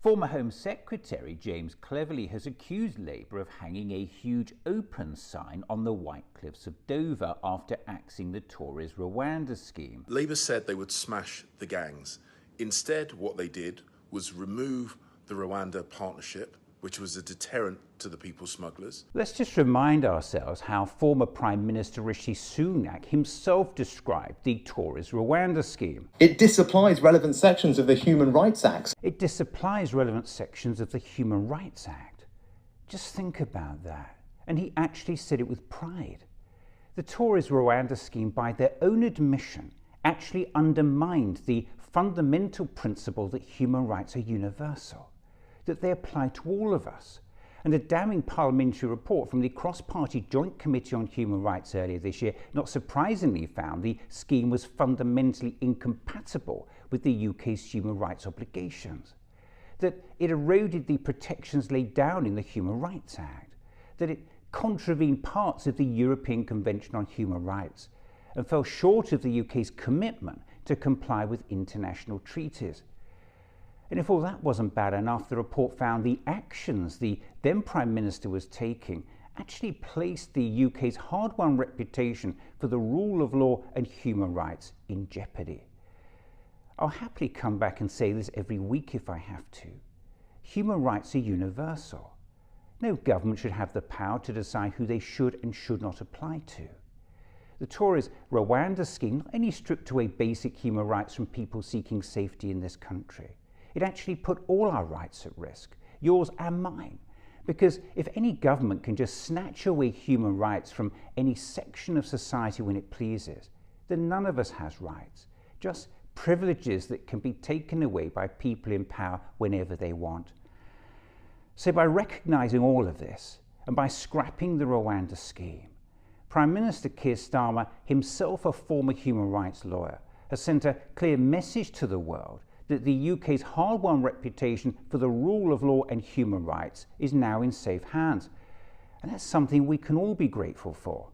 Former Home Secretary James Cleverly has accused Labour of hanging a huge open sign on the White Cliffs of Dover after axing the Tories' Rwanda scheme. Labour said they would smash the gangs. Instead, what they did was remove the Rwanda partnership, which was a deterrent to the people smugglers. Let's just remind ourselves how former Prime Minister Rishi Sunak himself described the Tories' Rwanda scheme. It disapplies relevant sections of the Human Rights Act. It disapplies relevant sections of the Human Rights Act. Just think about that. And he actually said it with pride. The Tories' Rwanda scheme, by their own admission, actually undermined the fundamental principle that human rights are universal, that they apply to all of us. And a damning parliamentary report from the Cross-Party Joint Committee on Human Rights earlier this year, not surprisingly, found the scheme was fundamentally incompatible with the UK's human rights obligations, that it eroded the protections laid down in the Human Rights Act, that it contravened parts of the European Convention on Human Rights, and fell short of the UK's commitment to comply with international treaties. And if all that wasn't bad enough, the report found the actions the then Prime Minister was taking actually placed the UK's hard-won reputation for the rule of law and human rights in jeopardy. I'll happily come back and say this every week if I have to. Human rights are universal. No government should have the power to decide who they should and should not apply to. The Tories' Rwanda scheme not only stripped away basic human rights from people seeking safety in this country, it actually put all our rights at risk, yours and mine. Because if any government can just snatch away human rights from any section of society when it pleases, then none of us has rights, just privileges that can be taken away by people in power whenever they want. So by recognising all of this, and by scrapping the Rwanda scheme, Prime Minister Keir Starmer, himself a former human rights lawyer, has sent a clear message to the world that the UK's hard-won reputation for the rule of law and human rights is now in safe hands. And that's something we can all be grateful for.